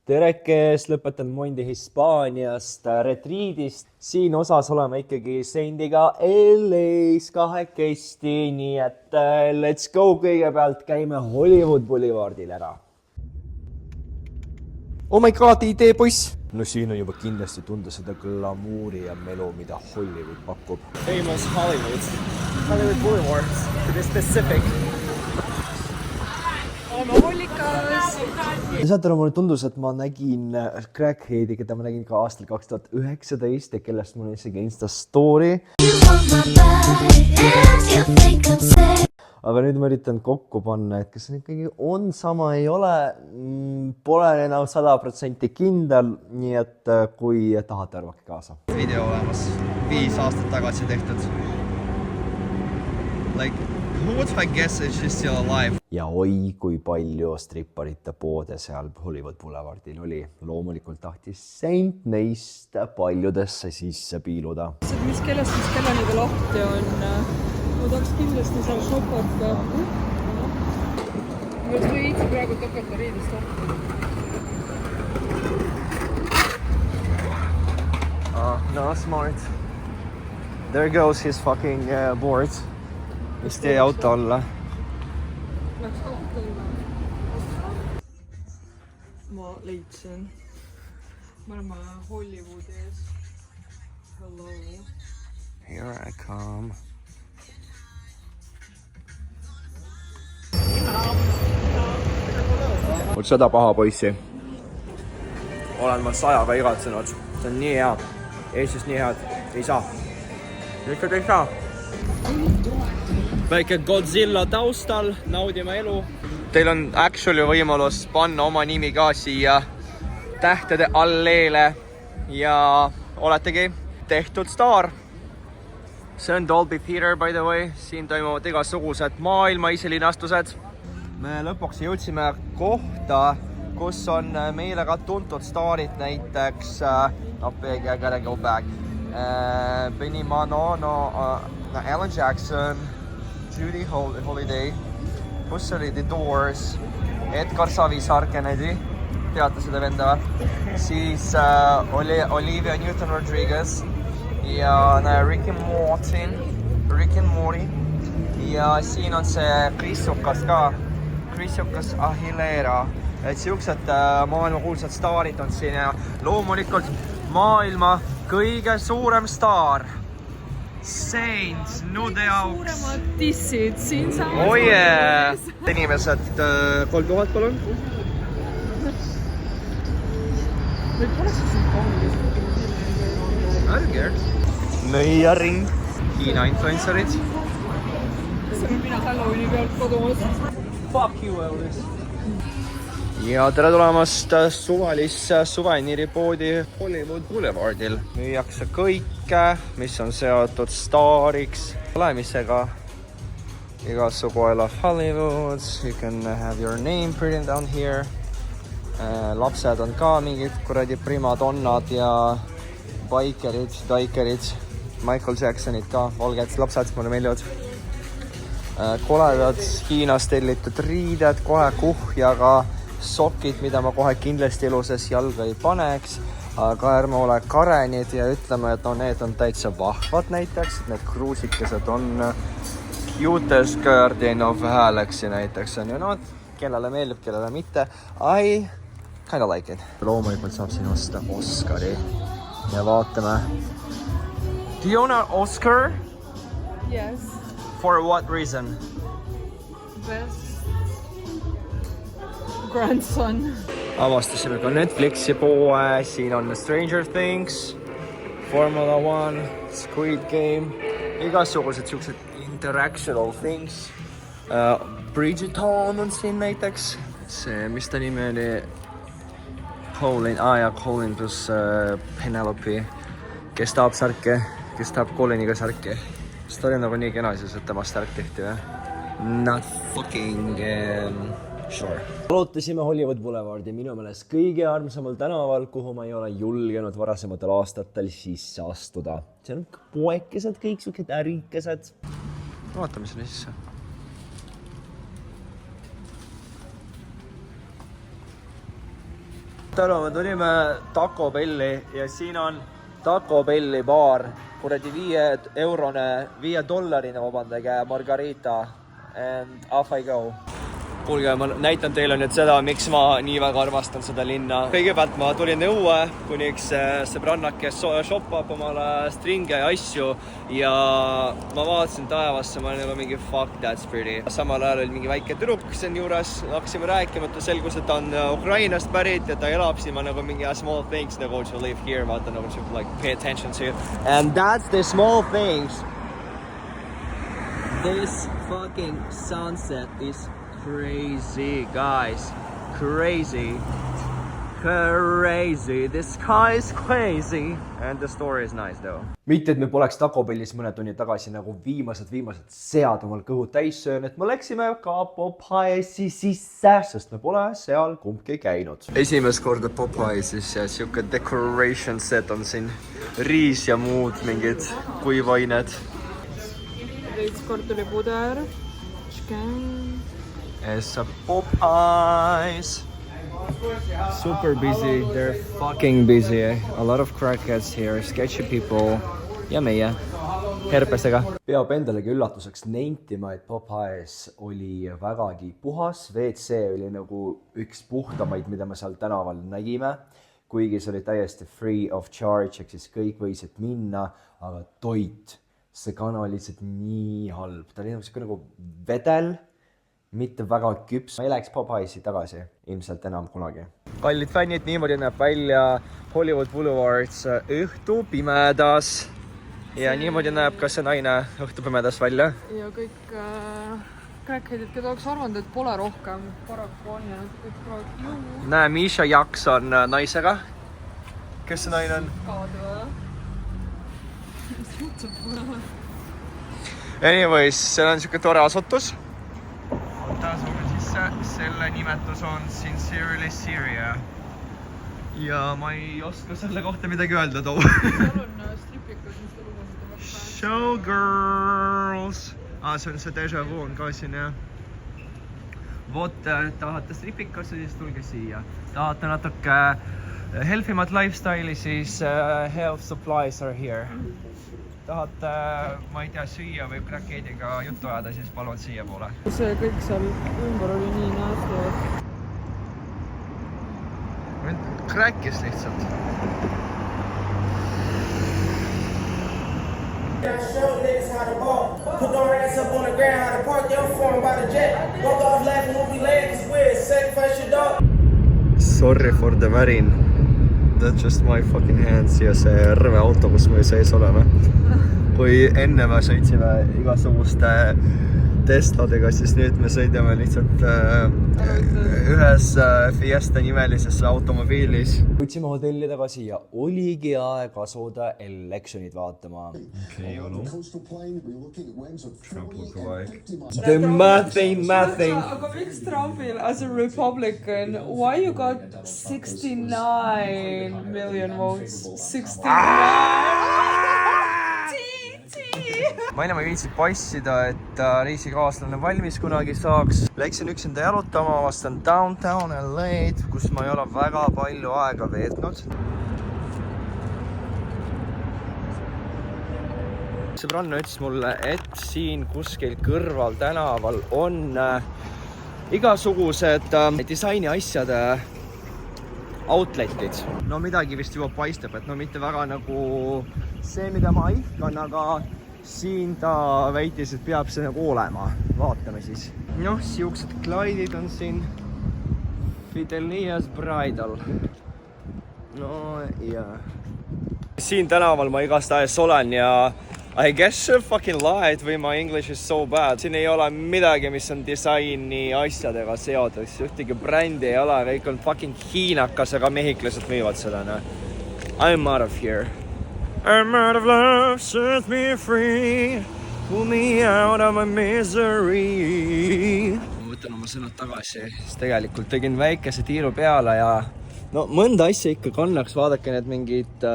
Terekes, lõpetan Mondi Hispaaniast retriidist. Siin osas oleme ikkagi Sendiga LA-s kahekesti, nii et let's go, kõigepealt käime Hollywood Boulevardil ära. Oh my god, idee poiss! No siin on juba kindlasti tunda seda glamuuri ja melu, mida Hollywood pakub. Famous Hollywood Boulevard, to be specific. Oleme Hollikas. Saate aru, mulle tundus, et ma nägin Crackheadi, keda ma nägin ka aastal 2019 ja kellest mul on isegi Insta story. Aga nüüd ma üritan kokku panna, et kas ikkagi on sama, ei ole. Pole enam 100% kindel, nii et kui tahate, arvake kaasa. Video olemas 5 aastat tagasi tehtud. Like, who would I guess is she still alive? Ja oi, kui palju stripparite poode seal Hollywood Boulevardil oli. Loomulikult tahtis Saint neist paljudesse sisse piiluda. Mis kelleni ta lahti on? Ma tahaks kindlasti seal shopata. Ma võitsi praegu takata riidist lahti. No, smart. There goes his fucking board. Mis teie auto alla? Läks auto alla. Ma leidsin. Me oleme Hollywoodi ees. Hello. Here I come. Mul seda paha poissi. Olen ma 100-ga igatsenud. See on nii hea. Eestis nii head. Ei saa. Ikkagi ei saa. Väike Godzilla taustal. Naudime elu. Teil on actually võimalus panna oma nimi ka siia tähtede alleele. Ja oletegi tehtud staar. See on Dolby Theater, by the way. Siin toimuvad igasugused maailma isilinastused. Me lõpuks jõudsime kohta, kus on meile ka tuntud staarid, näiteks I gotta go back. Benny Manono, Alan Jackson, Judy Holiday, kus oli The Doors, Edgar Savisaar, Kennedy, teate seda venda või? Siis oli Olivia Newton-Rodriguez ja Rick and Morty ja siin on see Chrisukas ka, Chrisukas Aguilera, et siuksed maailmakuulsad staarid on siin ja loomulikult maailma kõige suurem staar Saint Nude Auks. Suuremad dissid siin samas. Oh yeah! Inimesed 3000 palun. Meil poleks siin kaunidest. I don't care. Nõiaring. Hiina influencerid. See on mina Halloweeni pealt kodumas. Fuck you, Elvis. Ja tere tulemast suvalisse suveniiripoodi Hollywood Boulevardil. Müüakse kõike, mis on seotud staariks, olemisega. Igasugu I love Hollywood. You can have your name printed down here. Lapsed on ka mingid kuradi primadonnad ja daikerid. Michael Jacksonid ka, olged lapsed, mulle meeldivad. Koledad Hiinas tellitud riided, kohe kuhjaga sokid, mida ma kohe kindlasti eluses jalga ei paneks. Aga ärme ole karenid ja ütleme, et need on täitsa vahvad näiteks. Need kruusikesed on cutest guardian of Galaxy näiteks. No, kellele meeldib, kellele mitte. I kind of like it. Loomulikult saab siin osta Oscari. Ja vaatame. Do you own an Oscar? Yes. For what reason? Best grandson. Avastasime ka Netflixi poe. Siin on Stranger Things, Formula 1, Squid Game. Igasugused siuksed interactional things. Bridgerton on siin näiteks. See, mis ta nimi oli? Colin plus Penelope, kes tahab särke, kes tahab Coliniga särke. Sest ta oli nagu nii kena siis, et temast särk tehti või? Not fucking sure. Aloitasime Hollywood Boulevardi minu meelest kõige armsamal tänaval, kuhu ma ei ole julgenud varasematel aastatel sisse astuda. See on poekesed, kõik siukesed ärikesed. Vaatame sinna sisse. täna me tulime Taco Belli ja siin on Taco Belli baar. Kuradi $5 vabandage, margarita and off I go. Kuulge, ma näitan teile nüüd seda, miks ma nii väga armastan seda linna. Kõigepealt ma tulin õue, kuniks sõbrannad, kes shoppab omale stringe ja asju ja ma vaatasin taevasse, ma olin nagu mingi fuck that's pretty. Samal ajal oli mingi väike tüdruk siin juures, hakkasime rääkima, et selgus, et ta on Ukrainast pärit ja ta elab siin, ma nagu mingi small things nagu to live here, vaata nagu to like pay attention to. And that's the small things. This fucking sunset is crazy, guys. Crazy. The sky is crazy. And the story is nice, though. Mitte, et me poleks Taco Bellis mõned tunnid tagasi nagu viimased sead omal kõhud täis söön, et me läksime ka Popeyesi sisse, sest me pole seal kumbki käinud. Esimest korda Popeyes'is ja siuke decoration set on siin. Riis ja muud mingid kuivained. Veits kartulipuder. It's a Popeyes. Super busy. They're fucking busy. A lot of crackheads here, sketchy people ja meie herpestega. Peab endalegi üllatuseks nentima, et Popeyes oli vägagi puhas. WC oli nagu üks puhtamaid, mida me seal tänaval nägime. Kuigi see oli täiesti free of charge, ehk siis kõik võisid minna, aga toit, see kana oli lihtsalt nii halb. Ta oli nagu vedel. Mitte väga küps. Ma ei läheks Popeyesi tagasi, ilmselt enam kunagi. Kallid fännid, niimoodi näeb välja Hollywood Boulevards õhtu pimedas. Ja niimoodi näeb ka see naine õhtu pimedas välja. Ja kõik crackheadid, keda oleks arvanud, et pole rohkem. Paraku on ja kõik praegu jõu. Näe, Misha Jaks on naisega. Kes see naine on? Kaadu, jah? Anyways, seal on siuke tore asutus. Sulle sisse, selle nimetus on Sincerely Syria. Ja ma ei oska selle kohta midagi öelda too. Seal on stripikas, mis ta lubasid. Showgirls! See on see Deja Vu on ka siin, jah. Vot, tahate stripikasse, siis tulge siia. Tahate natuke healthimat lifestyle'i, siis health supplies are here. Tahate, ma ei tea, süüa või crackheadiga juttu ajada, siis palun siia poole. See kõik seal ümber oli nii nähtav. Crackis lihtsalt. Sorry for the värin. That's just my fucking hands ja see rõve auto, kus me sees oleme. Kui enne me sõitsime igasuguste Tesladega, siis nüüd me sõidame lihtsalt ühes Fiesta nimelises automobiilis. Võtsime hotelli tagasi ja oligi aeg asuda Electionit vaatama. Okay, olu. Trump look alike. The nothing. Aga miks Trumpil as a Republican, why you got 69 million votes? 69! Ma enam ei viitsid passida, et reisikaaslane valmis kunagi saaks. Läksin üksinda jalutama, vastan downtown LA'd, kus ma ei ole väga palju aega veetnud. Sõbranna ütles mulle, et siin kuskil kõrval tänaval on igasugused disaini asjade outletid. No midagi vist juba paistab, et no mitte väga nagu see, mida ma ihkan, aga siin ta väitis, et peab see nagu olema. Vaatame siis. Noh, siuksed Clyde'id on siin. Fidelias Bridal. No ja. Siin tänaval ma igastahes olen ja I guess you're fucking lied või my English is so bad. Siin ei ole midagi, mis on disaini asjadega seotud. Ühtegi brändi ei ole, kõik on fucking hiinakas, aga mehhiklased müüvad seda. I'm out of here. I'm out of love, set me free, pull me out of my misery. Ma võtan oma sõnad tagasi, sest tegelikult tegin väikese tiiru peale ja no mõnda asja ikka kannaks, vaadake need mingid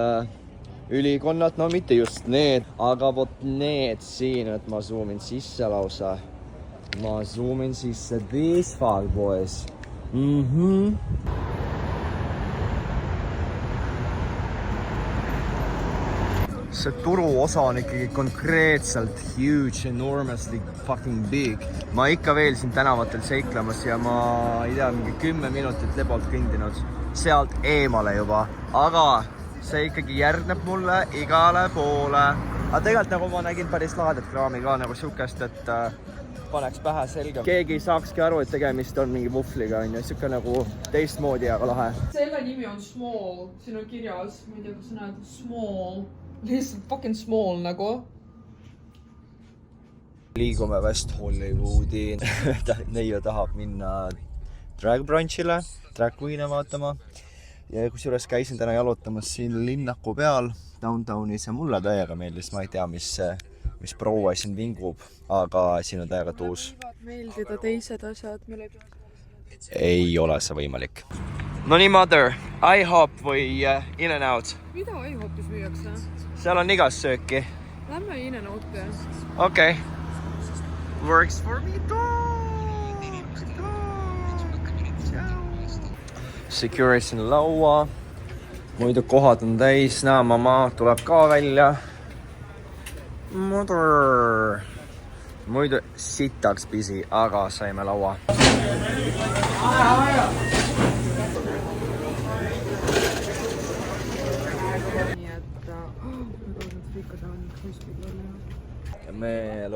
ülikonnad, no mitte just need, aga vot need siin, et ma zoomin sisse lausa. Ma zoomin sisse, these fog boys. see turuosa on ikkagi konkreetselt huge, enormously fucking big. Ma ikka veel siin tänavatel seiklemas ja ma ei tea, mingi 10 minutit lebalt kõndinud sealt eemale juba. Aga see ikkagi järgneb mulle igale poole. Aga tegelikult nagu ma nägin päris lahedat kraami ka nagu siukest, et paneks pähe selga. Keegi ei saakski aru, et tegemist on mingi vufliga, on ju. Siuke nagu teistmoodi, aga lahe. Selle nimi on Small. Siin on kirjas, ma ei tea, kas sa näed, Small. Lihtsalt fucking small nagu. Liigume West Hollywoodi. Neiu tahab minna drag brunchile, drag queen'e vaatama. Ja kusjuures käisin täna jalutamas siin linnaku peal downtownis ja mulle täiega meeldis. Ma ei tea, mis proua siin vingub, aga siin on täiega tuus. Meeldida teised asjad, meil ei ole see võimalik. No nii, Mother, IHOP või In-N-Out? Mida IHOPis müüakse? Seal on igas sööki. Lähme In-N-Outi. Okei. Works for me too. Security on laua. Muidu kohad on täis. Näe, mama tuleb ka välja. Mother. Muidu sitaks busy, aga saime laua. Me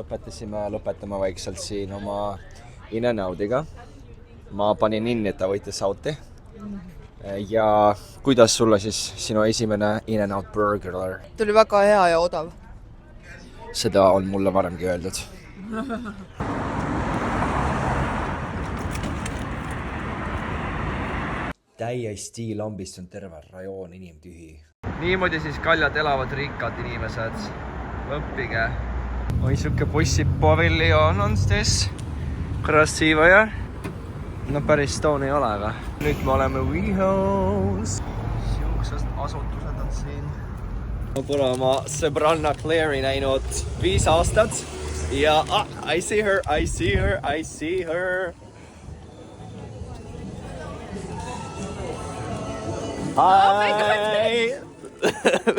lõpetame vaikselt siin oma In-N-Oudiga. Ma panin inni, et ta võitis sauti. Ja kuidas sulle siis sinu esimene In-N-Out burger? Tuli väga hea ja odav. Seda on mulle varemgi öeldud. Täiesti lambist on terve rajoon inimtühi. Niimoodi siis kaljad elavad rikkad inimesed. Õppige. Oi, siuke bussipaviljon on stes. Krasiva ja? No päris toon ei ole, aga nüüd me oleme WeHo's. Siuksed asutused on siin. Ma pole oma sõbranna Claire'i näinud 5 aastat. Ja I see her. Hi!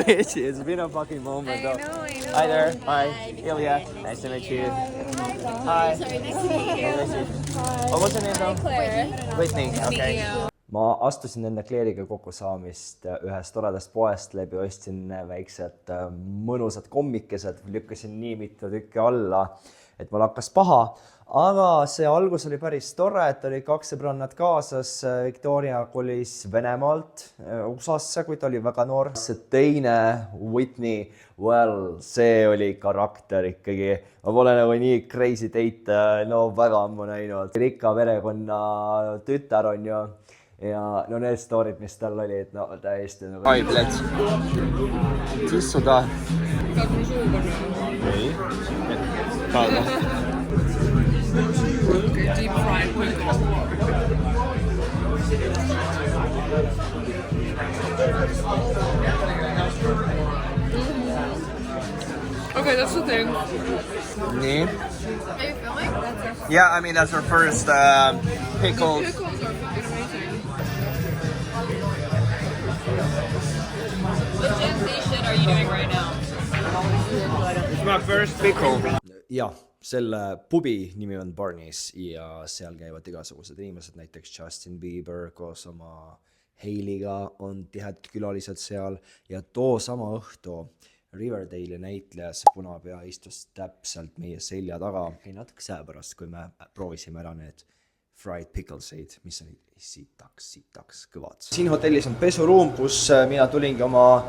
It's been a fucking moment though. I know. Hi there. Hi. Ilya. Nice to meet you. Hi. Sorry, nice to meet you. What was your name though? Claire. Whitney. Nice to meet you. Ma astusin enne Claire'iga kokkusaamist ühest toredast poest läbi, ostsin väiksed mõnusad kommikesed, lükkasin nii mitu tükki alla, et mul hakkas paha. Aga see algus oli päris tore, et oli 2 sõbrannat kaasas. Victoria kolis Venemaalt USAsse, kui ta oli väga noor. See teine, Whitney, well, see oli karakter ikkagi. Ma pole nagu nii crazy date, no väga ammu näinud. Rikka perekonna tütar on ju. Ja no need storid, mis tal olid, no täiesti nagu... Ai, plets. Tissu ta. Saad mul suu panna? Ei. Taada. Okay, deep fried pickles. Okay, that's the thing. Nii. Are you filming? Yeah, I mean, that's our first pickled... The pickles are fucking amazing. What Gen Z shit are you doing right now? It's my first pickle. Ja, selle pubi nimi on Barney's ja seal käivad igasugused inimesed, näiteks Justin Bieber koos oma Hailey'ga on tihedad külalised seal ja too sama õhtu Riverdale'i näitleja, see punapea istus täpselt meie selja taga. Ei natuke seepärast, kui me proovisime ära need fried pickleseid, mis olid sitaks kõvad. Siin hotellis on pesuruum, kus mina tulingi oma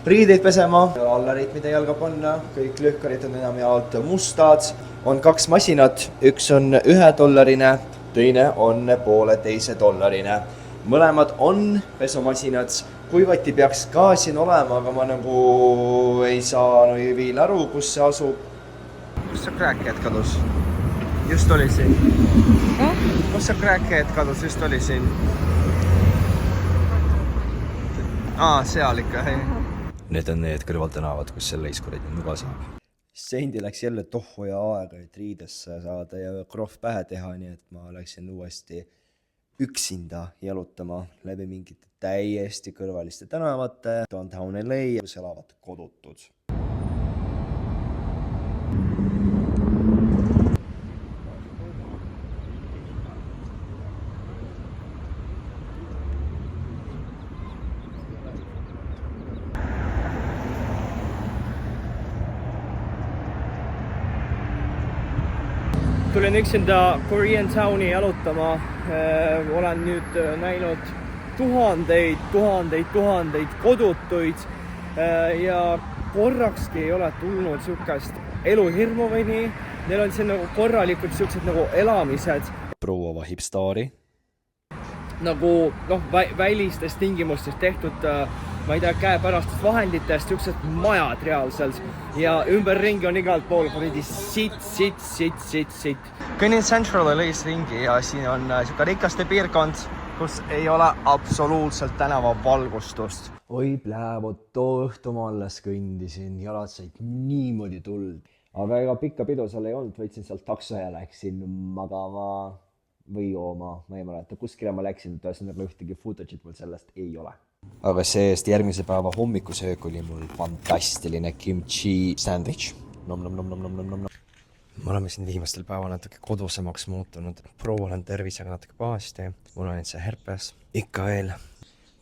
riideid pesema. Allarid, mida jalga panna, kõik lühkarid on enamjaolt mustad. On 2 masinat, üks on $1, teine on $1.5. Mõlemad on pesumasinad. Kuivati peaks ka siin olema, aga ma nagu ei saa veel aru, kus see asub. Kus see crackhead kadus? Just oli siin. Kus see crackhead kadus? Just oli siin. Seal ikka, hei. Need on need kõrvaltänavad, kus selle iskuridi nuga saab. Sendi läks jälle tohhu ja aega, et riidesse saada ja krohv pähe teha, nii et ma läksin uuesti üksinda jalutama läbi mingite täiesti kõrvaliste tänavate. Downtown LA, kus elavad kodutud. tulin üksinda Korean Towni jalutama. Olen nüüd näinud tuhandeid kodutuid ja korrakski ei ole tulnud siukest eluhirmu või nii. Neil on siin nagu korralikult siuksed nagu elamised. Proua vahib staari. Nagu välistes tingimustes tehtud, ma ei tea, käepärastest vahenditest, siuksed majad reaalselt. Ja ümberringi on igalt pool kuradi sitt. Kõnnin Central LA's ringi ja siin on siuke rikaste piirkond, kus ei ole absoluutselt tänava valgustust. Oi pläevot, too õhtu ma alles kõndisin, jalad said niimoodi tuld. Aga ega pikka pidu seal ei olnud, võtsin sealt takso ja läksin magama või jooma. Ma ei mäleta, kuskile ma läksin, et ühesõnaga ühtegi footage'it mul sellest ei ole. Aga seest järgmise päeva hommikusöök oli mul fantastiline kimchi sandwich. Nom. Me oleme siin viimastel päeval natuke kodusemaks muutunud. Proovol on tervisega natuke pahasti. Mul on see herpes. Ikka veel.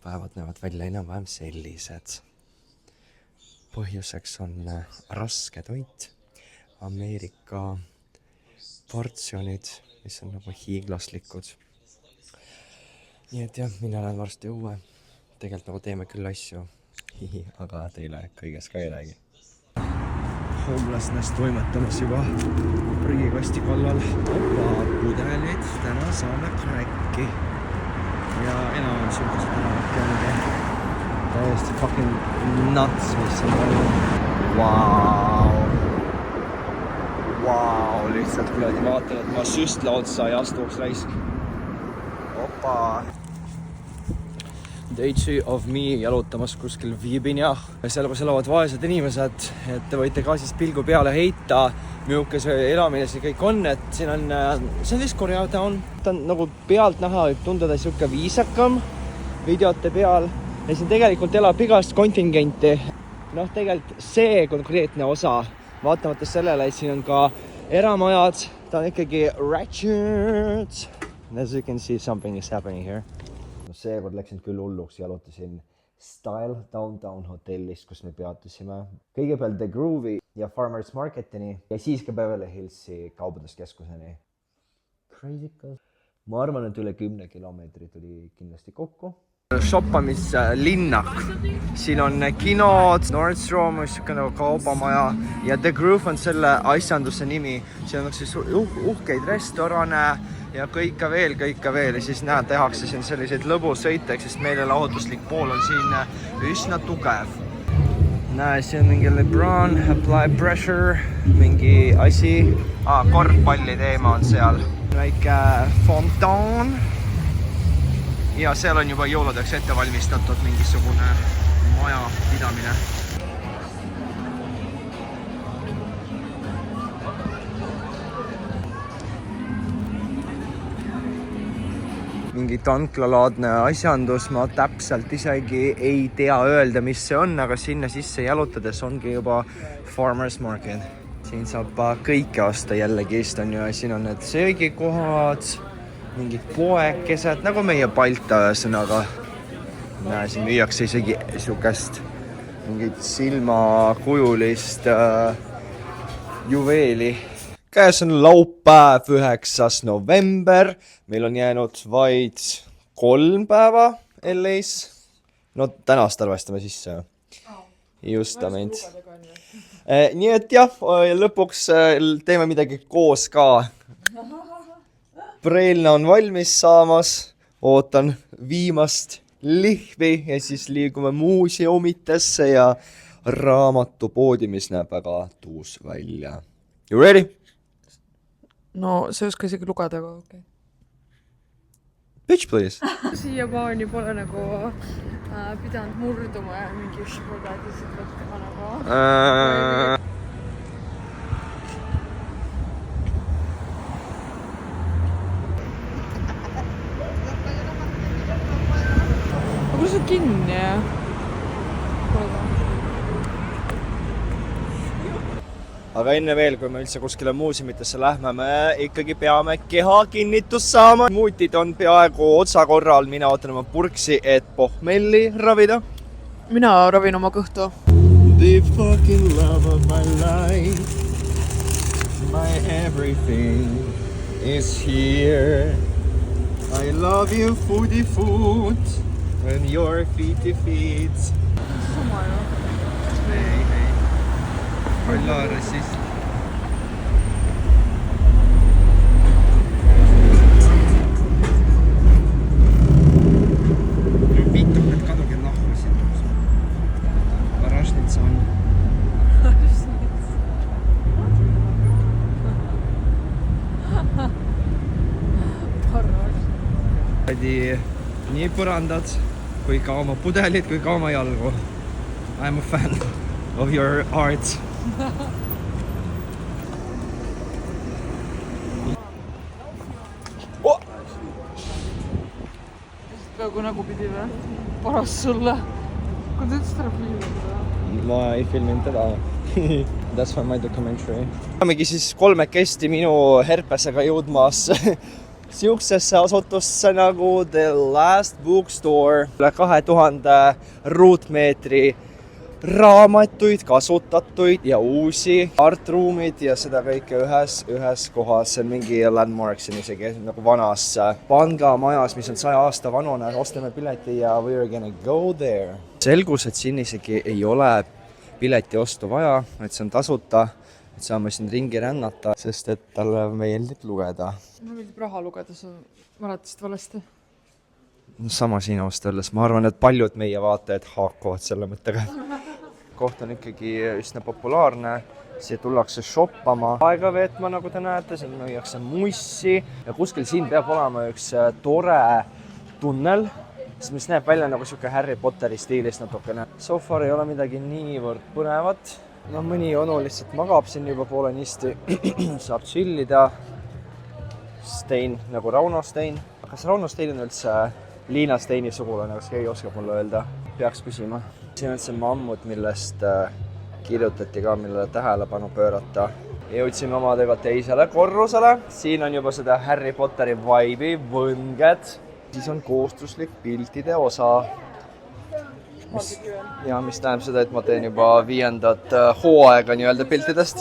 Päevad näevad välja enam-vähem sellised. Põhjuseks on raske toit. Ameerika portsjonid, mis on nagu hiiglaslikud. Nii et jah, mina olen varsti õue. Tegelikult nagu teeme küll asju, aga teile kõiges ka ei räägi. Homelessness toimetamas juba prügikasti kallal. Opa, pudelid, täna saame kräkki. Ja enam on sulgused tänavadki ongi. Täiesti fucking nuts, mis on palju. Vau, lihtsalt kuradi vaatan, et ma süstla otsa ei astuks raisk. Opa. Day 2 of me jalutamas kuskil Viibinjah. Seal kus elavad vaesed inimesed, et te võite ka siis pilgu peale heita, milline see elamine see kõik on, et siin on, see on siis Koreatown. Ta on nagu pealt näha, võib tunduda siuke viisakam videote peal. Ja siin tegelikult elab igast kontingenti. Tegelikult see konkreetne osa, vaatamata sellele, et siin on ka eramajad, ta on ikkagi ratchet. As you can see, something is happening here. Seekord läksin küll hulluks, jalutasin Style Downtown hotellis, kus me peatusime. Kõigepealt The Groove'i ja Farmers Marketini ja siis ka Beverly Hillsi kaubanduskeskuseni. Crazy cause. Ma arvan, et üle 10 kilomeetri tuli kindlasti kokku. Shoppamislinnak. Siin on kinod, Nordstrom, nagu kaubamaja ja The Groove on selle asjanduse nimi. Siin on siis uhkeid restorane ja kõike veel. Ja siis näed, tehakse siin selliseid lõbusõite, sest meelelahutuslik pool on siin üsna tugev. Näe, siin on mingi LeBron, Apply Pressure, mingi asi. Korvpalli teema on seal. Väike fontaan. Ja seal on juba jõuludeks ette valmistatud mingisugune maja pidamine. Mingi tanklalaadne asjandus, ma täpselt isegi ei tea öelda, mis see on, aga sinna sisse jalutades ongi juba Farmers Market. Siin saab kõike osta jällegi, on ju, siin on need söögikohad, mingid poekesed, nagu meie Balta ühesõnaga. Näe, siin müüakse isegi siukest mingit silmakujulist juveeli. Käes on laupäev 9. november. Meil on jäänud vaid 3 päeva LA's. No tänast arvestame sisse. Justament. Nii et jah, lõpuks teeme midagi koos ka. Preelna on valmis saamas, ootan viimast lihvi ja siis liigume muuseumitesse ja raamatupoodi, mis näeb väga tuus välja. You ready? No, see oska isegi lugeda, aga okei. Bitch, please. Siiamaani pole nagu pidanud murduma ja mingi špagadisid võttama nagu. Aga kus on kinni ja? Aga enne veel, kui me üldse kuskile muuseumitesse lähme, me ikkagi peame kehakinnitust saama. Muutid on peaaegu otsakorral, mina ootan oma purksi, et pohmelli ravida. Mina ravin oma kõhtu. The fucking love of my life, my everything. is here. I love you, foodie food, and your feety feet. Sama ju. Ei. Olla rassist. Vittu, et kaduge nahku siin. Parašnitsa on. Nii põrandad kui ka oma pudelid kui ka oma jalgu. I am a fan of your art. Oh! Peaaegu nägupidi või? Paras sulle. Kui ta ütles ära filmida. Ma ei filminud teda. That's for my documentary. Olemegi siis kolmekesti minu herpesega jõudmas siuksesse asutusse nagu The Last Bookstore. Üle 2000 ruutmeetri raamatuid, kasutatuid ja uusi artruumid ja seda kõike ühes kohas. See on mingi landmark, see on isegi nagu vanas pangamajas, mis on 100 aasta vanune. Ostame pileti ja we are gonna go there. Selgus, et siin isegi ei ole pileti ostu vaja, et see on tasuta. Et saame siin ringi rännata, sest et talle meeldib lugeda. Mulle meeldib raha lugeda, sa mäletasid valesti. Sama sinu vast öeldes. Ma arvan, et paljud meie vaatajad haakuvad selle mõttega. Koht on ikkagi üsna populaarne. Siia tullakse shoppama, aega veetma, nagu te näete. Siin müüakse mussi ja kuskil siin peab olema üks tore tunnel, mis näeb välja nagu siuke Harry Potteri stiilis natukene. So far ei ole midagi niivõrd põnevat. No mõni onu lihtsalt magab siin juba poolenisti, saab chillida. Stein, nagu Rauno Stein. Kas Rauno Stein on üldse Liina Steini sugulane, kas keegi oskab mulle öelda? Peaks küsima. Siin on see mammut, millest kirjutati ka, millele tähelepanu pöörata. Jõudsime omadega teisele korrusele. Siin on juba seda Harry Potteri vibe'i, võnged. Siis on koostuslik piltide osa. Mis tähendab seda, et ma teen juba 5. hooaega nii-öelda piltidest.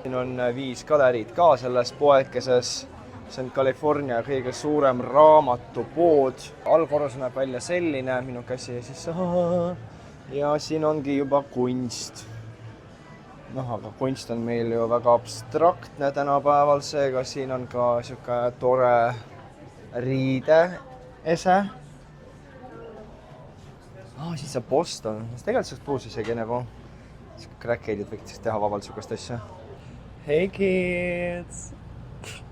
Siin on 5 galeriid ka selles poekeses. See on California kõige suurem raamatupood. Allkorrus näeb välja selline, minu käsi siis. Ja siin ongi juba kunst. Aga kunst on meil ju väga abstraktne tänapäeval, seega siin on ka siuke tore riideese. Siis on Boston. Tegelikult see puus isegi nagu crackheadid võiks teha vabalt sugust asja. Hey kids!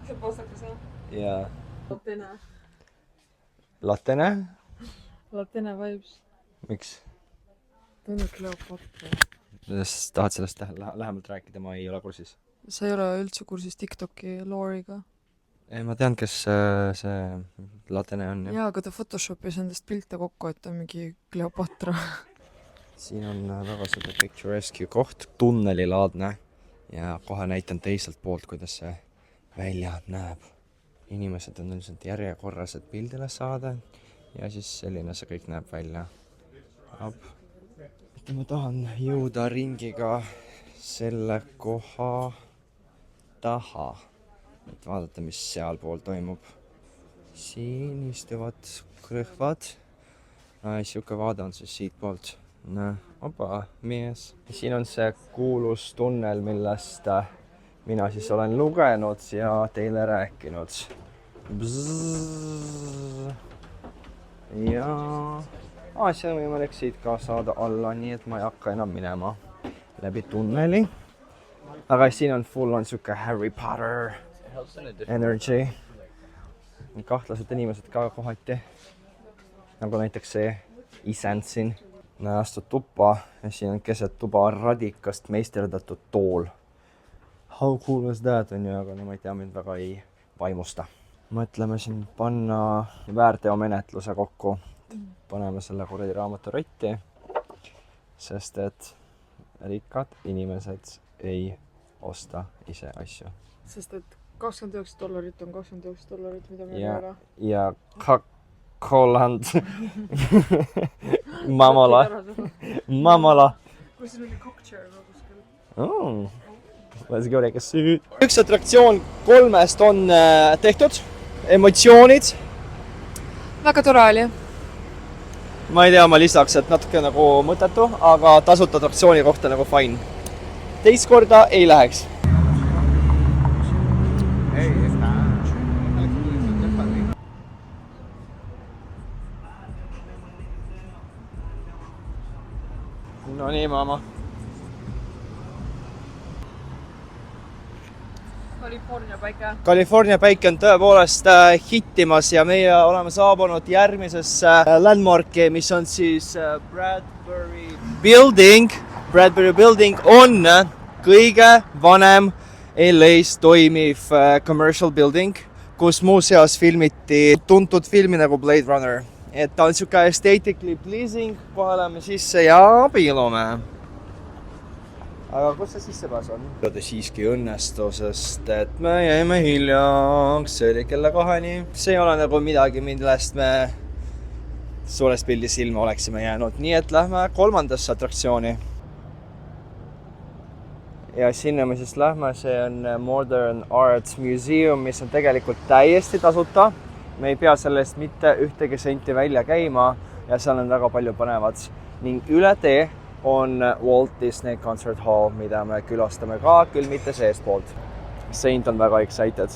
See postakas jah? Jaa. Latene. Latene? Latene vibes. Miks? Ta on Kleopatra. Tahad sellest lähemalt rääkida, ma ei ole kursis. Sa ei ole üldse kursis TikToki looriga? Ei, ma tean, kes see Latene on. Jaa, aga ta Photoshopis endast pilte kokku, et ta on mingi Kleopatra. Siin on väga seda picturesque koht, tunnelilaadne ja kohe näitan teiselt poolt, kuidas see välja näeb. Inimesed on üldiselt järjekorras, et pildile saada ja siis selline see kõik näeb välja. Ma tahan jõuda ringiga selle koha taha, et vaadata, mis seal pool toimub. Siin istuvad krõhvad. Siuke vaade on siis siit poolt. Opa, mees. Siin on see kuulus tunnel, millest mina siis olen lugenud ja teile rääkinud. Ja see on võimalik siit ka saada alla, nii et ma ei hakka enam minema läbi tunneli. Aga siin on full on siuke Harry Potter energy. Kahtlased inimesed ka kohati. Nagu näiteks see isand siin. Astud tuppa ja siin on keset tuba radikast meisterdatud tool. How cool was that on ju, aga ma ei tea, mind väga ei vaimusta. Mõtleme siin panna väärteomenetluse kokku. Paneme selle kuradi raamatu rotti, sest et rikkad inimesed ei osta ise asju. Sest et $29 on $29, mida meil ei ole. Ja Holland. Mamala. Mamala. Kus siin oli cockchair kuskil? Let's go take a seat. Üks atraktsioon 3 on tehtud. Emotsioonid. väga tore oli. Ma ei tea, ma lisaks, et natuke nagu mõttetu, aga tasuta atraktsiooni kohta nagu fine. Teist korda ei läheks. No nii, mama. California päike on tõepoolest hittimas ja meie oleme saabunud järgmisesse landmarki, mis on siis Bradbury Building. Bradbury Building on kõige vanem LA-s toimiv commercial building, kus muuseas filmiti tuntud filmi nagu Blade Runner. Et ta on siuke aesthetically pleasing, kohe läheme sisse ja piilume. Aga kus see sissepääs on? Ta siiski õnnestus, sest et me jäime hiljaks, see oli kella 2-ni. See ei ole nagu midagi, millest me suures pildis ilma oleksime jäänud. Nii et lähme 3. atraktsiooni. Ja sinna me siis lähme, see on Modern Art Museum, mis on tegelikult täiesti tasuta. Me ei pea sellest mitte ühtegi senti välja käima ja seal on väga palju põnevad. Ning üle tee on Walt Disney Concert Hall, mida me külastame ka, küll mitte seestpoolt. Saint on väga excited.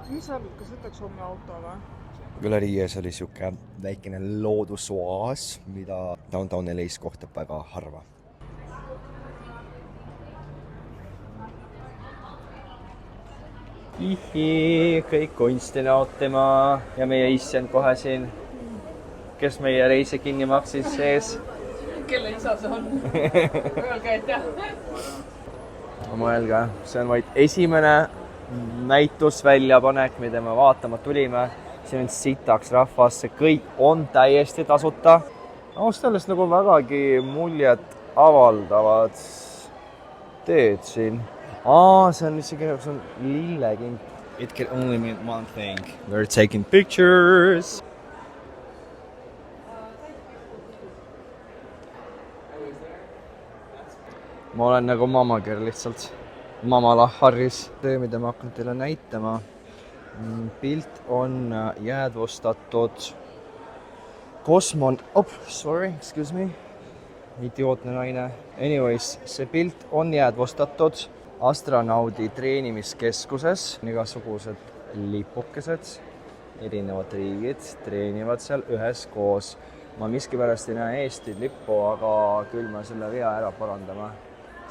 Mis sa arvad, kas võtaks homme auto või? Üle Riies oli siuke väikene loodusoaas, mida Downtown LA's kohtab väga harva. Kõik kunsti nautima ja meie isjand kohe siin, kes meie reisi kinni maksis sees. Kelle isa see on? Öelge, et jah. Mõelge, see on vaid esimene näitusväljapanek, mida me vaatama tulime. Siin on sitaks rahvas, see kõik on täiesti tasuta. Ausalt öeldes nagu vägagi muljet avaldavad teed siin. See on isegi lilleking. It can only mean one thing. We're taking pictures. Ma olen nagu mamager lihtsalt. Mamala Harris. Töö, mida ma hakkan teile näitama. Pilt on jäädvustatud excuse me. Idiootne naine. Anyways, see pilt on jäädvustatud astronaudi treenimiskeskuses. Igasugused lipukesed, erinevad riigid treenivad seal üheskoos. Ma miskipärast ei näe Eesti lippu, aga küll me selle vea ära parandame.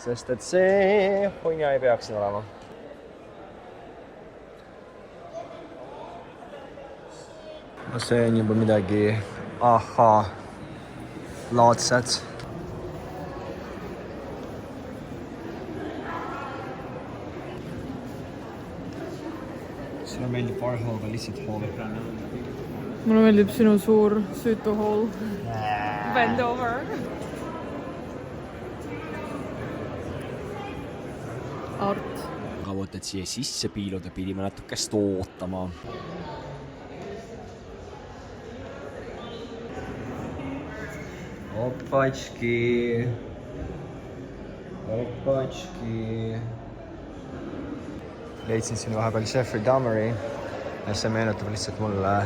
Sest et see hunja ei peaks siin olema. See on juba midagi laadset. Sulle meeldib Warhol või lihtsalt Hall? Mulle meeldib sinu suur süütu hall. Bend over. Art. Aga võt, et siia sisse piiluda pidime natukest ootama. Opatški. Leidsin siin vahepeal Jeffrey Dahmeri ja see meenutab lihtsalt mulle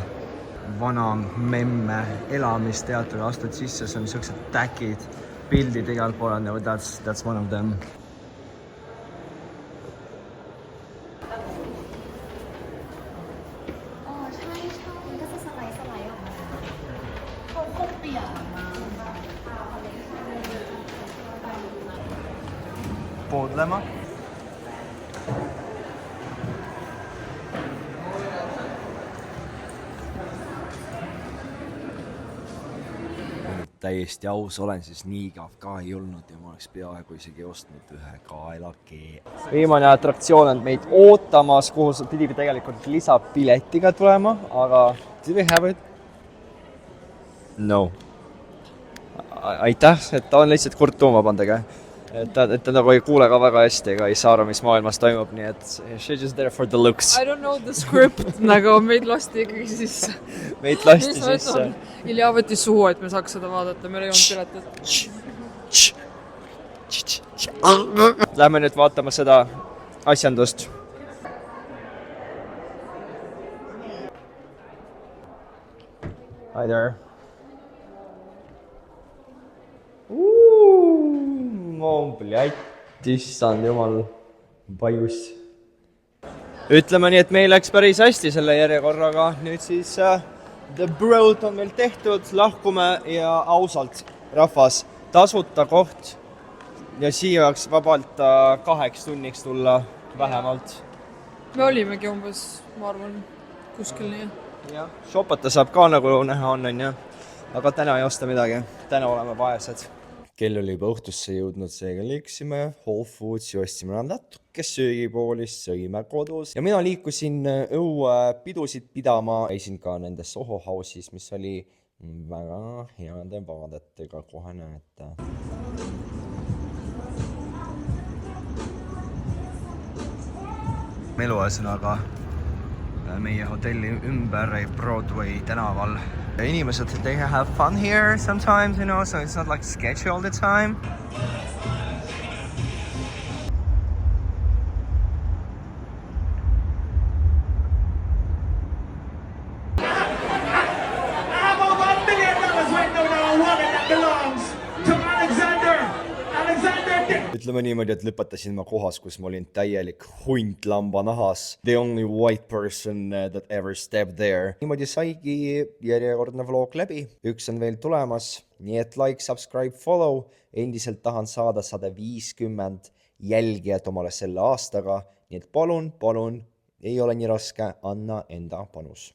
vana memme elamisteatri. Astud sisse, see on niisugused täkid, pildid igal pool on, that's one of them. Poodlema. Täiesti aus olen, siis nii ka ei olnud ja ma oleks peaaegu isegi ostnud ühe kaelakee. Viimane atraktsioon on meid ootamas, kuhu pidi tegelikult lisapiletiga tulema, aga did we have it? No. Aitäh, et ta on lihtsalt kurt tuuma pandega. Et ta nagu ei kuule ka väga hästi ega ei saa aru, mis maailmas toimub, nii et she's just there for the looks. I don't know the script, nagu meid lasti ikkagi sisse. Meid lasti sisse. Ilja võttis suhu, et me saaks seda vaadata, meil ei olnud piletit. Lähme nüüd vaatama seda asjandust. Hi there. Issand jumal, pajus. Ütleme nii, et meil läks päris hästi selle järjekorraga. Nüüd siis The Broad on meil tehtud, lahkume ja ausalt, rahvas, tasuta koht. Ja siia oleks vabalt 2 tunniks tulla vähemalt. Me olimegi umbes, ma arvan, kuskil nii. Ja, shopata saab ka nagu näha on, ja. Aga täna ei osta midagi. Täna oleme vaesed. Kell oli juba õhtusse jõudnud, seega liiksime Whole Foodsi, ostsime natuke söögipoolist, sõime kodus. Ja mina liikusin õuepidusid pidama. Käisin ka nende Soho House'is, mis oli väga heade vaadetega, kohe näete. Eluasõnaga meie hotelli ümber Broadway tänaval. Inimesed, they have fun here sometimes, you know, so it's not like sketchy all the time. Ütleme niimoodi, et lõpetasin ma kohas, kus ma olin täielik hunt lamba nahas. The only white person that ever stepped there. Niimoodi saigi järjekordne vlog läbi. Üks on veel tulemas. Nii et like, subscribe, follow. Endiselt tahan saada 150 jälgijat omale selle aastaga. Nii et palun, ei ole nii raske, anna enda panus.